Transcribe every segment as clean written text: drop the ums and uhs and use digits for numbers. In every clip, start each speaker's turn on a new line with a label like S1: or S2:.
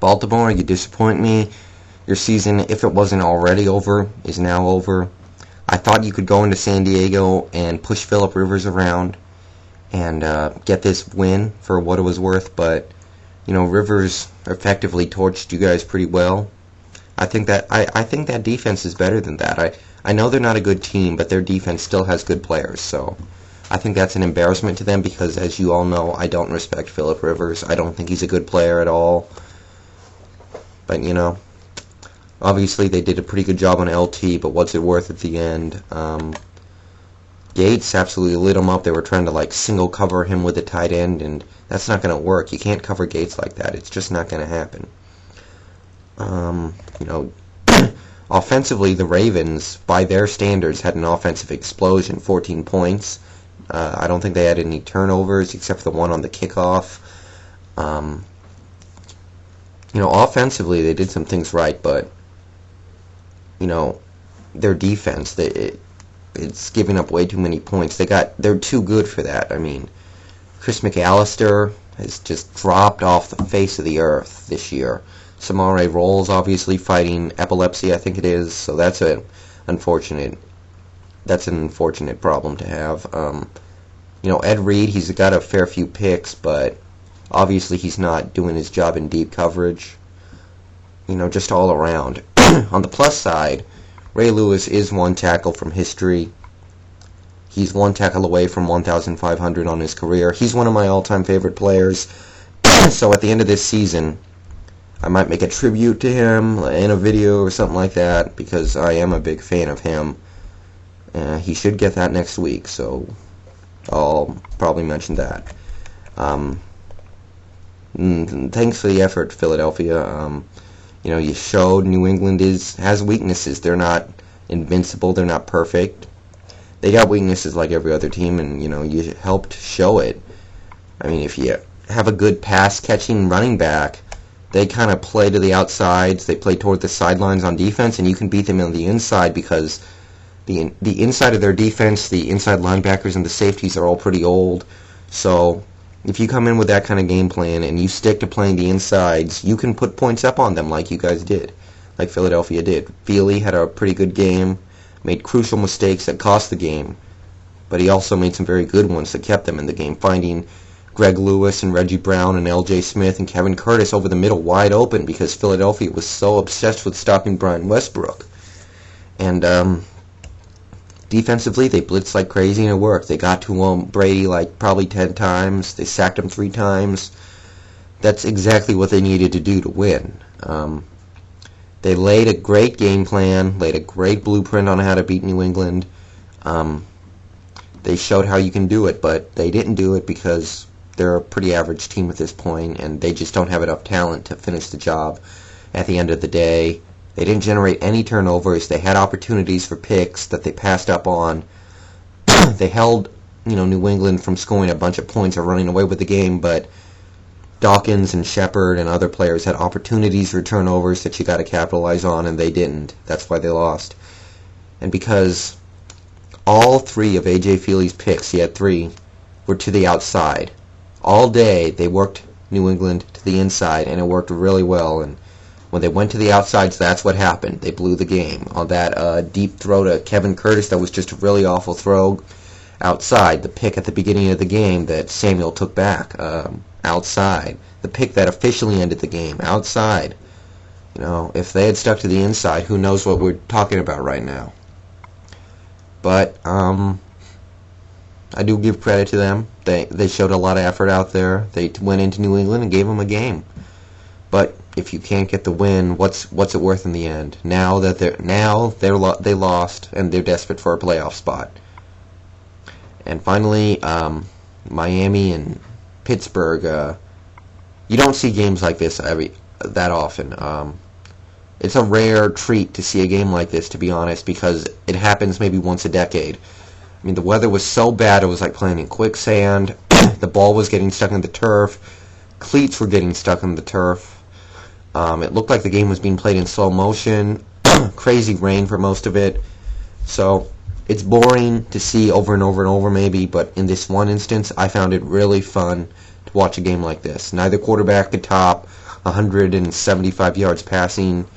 S1: Baltimore, you disappoint me. Your season, if it wasn't already over, is now over. I thought you could go into San Diego and push Phillip Rivers around and get this win for what it was worth, but Rivers effectively torched you guys pretty well. I think that defense is better than that. I know they're not a good team, but their defense still has good players, so I think that's an embarrassment to them because, as you all know, I don't respect Phillip Rivers. I don't think he's a good player at all. But, obviously they did a pretty good job on LT, but what's it worth at the end? Gates absolutely lit him up. They were trying to single cover him with a tight end, and that's not going to work. You can't cover Gates like that. It's just not going to happen. Offensively, the Ravens, by their standards, had an offensive explosion, 14 points. I don't think they had any turnovers except for the one on the kickoff. Offensively, they did some things right, but, their defense, it's giving up way too many points. They're too good for that. I mean, Chris McAllister has just dropped off the face of the earth this year. Samare Rolls obviously fighting epilepsy, I think it is, so that's an unfortunate problem to have. Ed Reed, he's got a fair few picks, but obviously he's not doing his job in deep coverage. Just all around. On the plus side, Ray Lewis is one tackle from history. He's one tackle away from 1,500 on his career. He's one of my all-time favorite players. So at the end of this season, I might make a tribute to him in a video or something like that because I am a big fan of him. He should get that next week, so I'll probably mention that. Thanks for the effort, Philadelphia. You showed New England has weaknesses. They're not invincible. They're not perfect. They got weaknesses like every other team, and you helped show it. I mean, if you have a good pass-catching running back, they kind of play to the outsides. They play toward the sidelines on defense, and you can beat them on the inside because the inside of their defense, the inside linebackers and the safeties are all pretty old. So if you come in with that kind of game plan and you stick to playing the insides, you can put points up on them like you guys did, like Philadelphia did. Feely had a pretty good game, made crucial mistakes that cost the game, but he also made some very good ones that kept them in the game, finding Greg Lewis and Reggie Brown and L.J. Smith and Kevin Curtis over the middle wide open because Philadelphia was so obsessed with stopping Brian Westbrook. And defensively, they blitzed like crazy and it worked. They got to Brady probably 10 times. They sacked him 3 times. That's exactly what they needed to do to win. They laid a great game plan, laid a great blueprint on how to beat New England. They showed how you can do it, but they didn't do it because they're a pretty average team at this point, and they just don't have enough talent to finish the job at the end of the day. They didn't generate any turnovers. They had opportunities for picks that they passed up on. They held, New England from scoring a bunch of points or running away with the game, but Dawkins and Shepard and other players had opportunities for turnovers that you got to capitalize on, and they didn't. That's why they lost. And because all 3 of A.J. Feely's picks, he had 3, were to the outside. All day, they worked New England to the inside, and it worked really well. And when they went to the outsides, that's what happened. They blew the game. On that deep throw to Kevin Curtis, that was just a really awful throw outside. The pick at the beginning of the game that Samuel took back, outside. The pick that officially ended the game, outside. If they had stuck to the inside, who knows what we're talking about right now. But I do give credit to them. They showed a lot of effort out there. They went into New England and gave them a game. But if you can't get the win, what's it worth in the end? Now they lost and they're desperate for a playoff spot. And finally, Miami and Pittsburgh. You don't see games like this that often. It's a rare treat to see a game like this, to be honest, because it happens maybe once a decade. I mean, the weather was so bad it was like playing in quicksand. The ball was getting stuck in the turf. Cleats were getting stuck in the turf. It looked like the game was being played in slow motion. Crazy rain for most of it. So it's boring to see over and over and over maybe, but in this one instance, I found it really fun to watch a game like this. Neither quarterback could top 175 yards passing.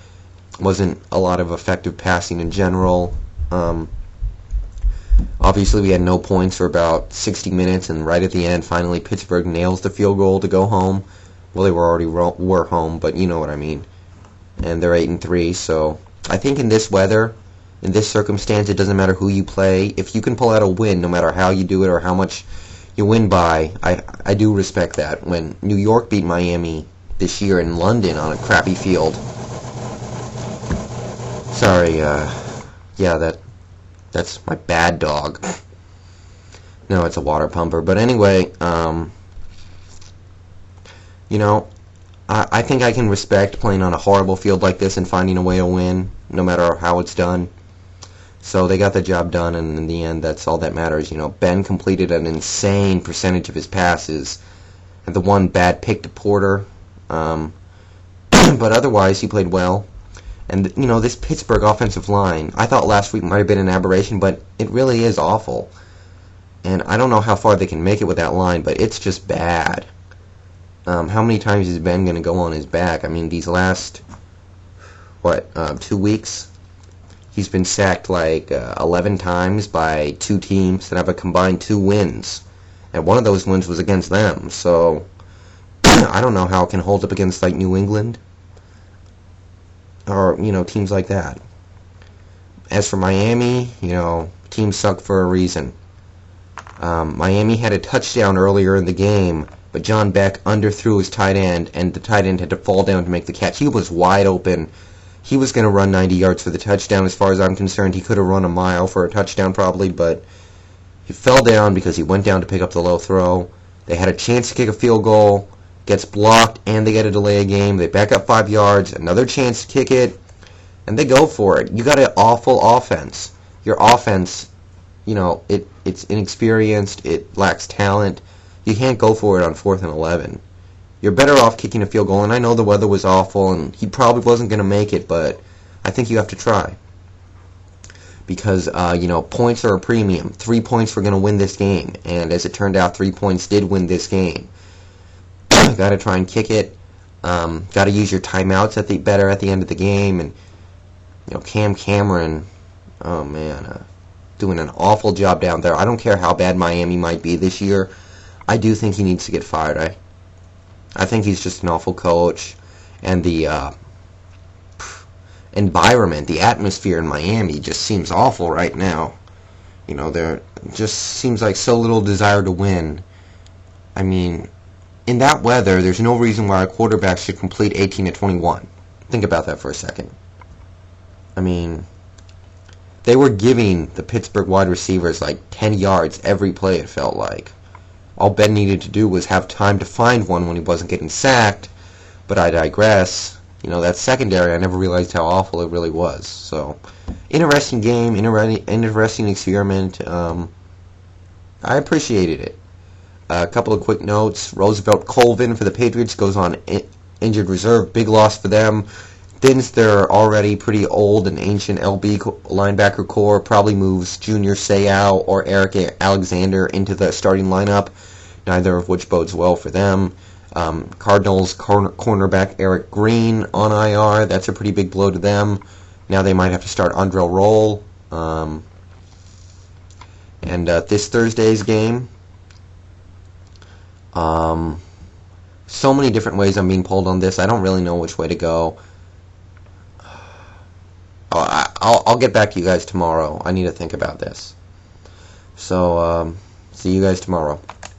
S1: Wasn't a lot of effective passing in general. Obviously, we had no points for about 60 minutes, and right at the end, finally, Pittsburgh nails the field goal to go home. Well, they were home, but you know what I mean. And they're 8-3, so I think in this weather, in this circumstance, it doesn't matter who you play. If you can pull out a win, no matter how you do it or how much you win by, I do respect that. When New York beat Miami this year in London on a crappy field. Sorry, yeah, that's my bad dog. No, it's a water pumper. But anyway, you know, I think I can respect playing on a horrible field like this and finding a way to win, no matter how it's done. So they got the job done, and in the end, that's all that matters. You know, Ben completed an insane percentage of his passes, and the one bad pick to Porter. But otherwise, he played well. And, you know, this Pittsburgh offensive line, I thought last week might have been an aberration, but it really is awful. And I don't know how far they can make it with that line, but it's just bad. How many times is Ben going to go on his back? I mean, these last, 2 weeks? He's been sacked like 11 times by two teams that have a combined 2 wins. And one of those wins was against them. So, I don't know how it can hold up against, like, New England. Or, you know, teams like that. As for Miami, you know, teams suck for a reason. Miami had a touchdown earlier in the game, but John Beck underthrew his tight end, and the tight end had to fall down to make the catch. He was wide open. He was going to run 90 yards for the touchdown. As far as I'm concerned, he could have run a mile for a touchdown probably, but he fell down because he went down to pick up the low throw. They had a chance to kick a field goal. Gets blocked, and they get a delay of game. They back up 5 yards, another chance to kick it, and they go for it. You got an awful offense. Your offense, you know, it's inexperienced. It lacks talent. You can't go for it on 4th and 11. You're better off kicking a field goal, and I know the weather was awful, and he probably wasn't going to make it, but I think you have to try. Because, you know, points are a premium. 3 points were going to win this game, and as it turned out, 3 points did win this game. Got to try and kick it. Got to use your timeouts at the end of the game. And, you know, Cam Cameron, oh man, doing an awful job down there. I don't care how bad Miami might be this year. I do think he needs to get fired. I think he's just an awful coach. And the environment, the atmosphere in Miami just seems awful right now. You know, there just seems like so little desire to win. I mean, in that weather, there's no reason why a quarterback should complete 18 to 21. Think about that for a second. I mean, they were giving the Pittsburgh wide receivers like 10 yards every play, it felt like. All Ben needed to do was have time to find one when he wasn't getting sacked, but I digress. You know, that secondary, I never realized how awful it really was. So, interesting game, interesting experiment. I appreciated it. A couple of quick notes. Roosevelt Colvin for the Patriots goes on injured reserve. Big loss for them. Thins their already pretty old and ancient LB linebacker core. Probably moves Junior Seau or Eric Alexander into the starting lineup, neither of which bodes well for them. Cardinals cornerback Eric Green on IR. That's a pretty big blow to them. Now they might have to start Andrel Roll. And this Thursday's game, so many different ways I'm being pulled on this. I don't really know which way to go. I'll get back to you guys tomorrow. I need to think about this. So, see you guys tomorrow.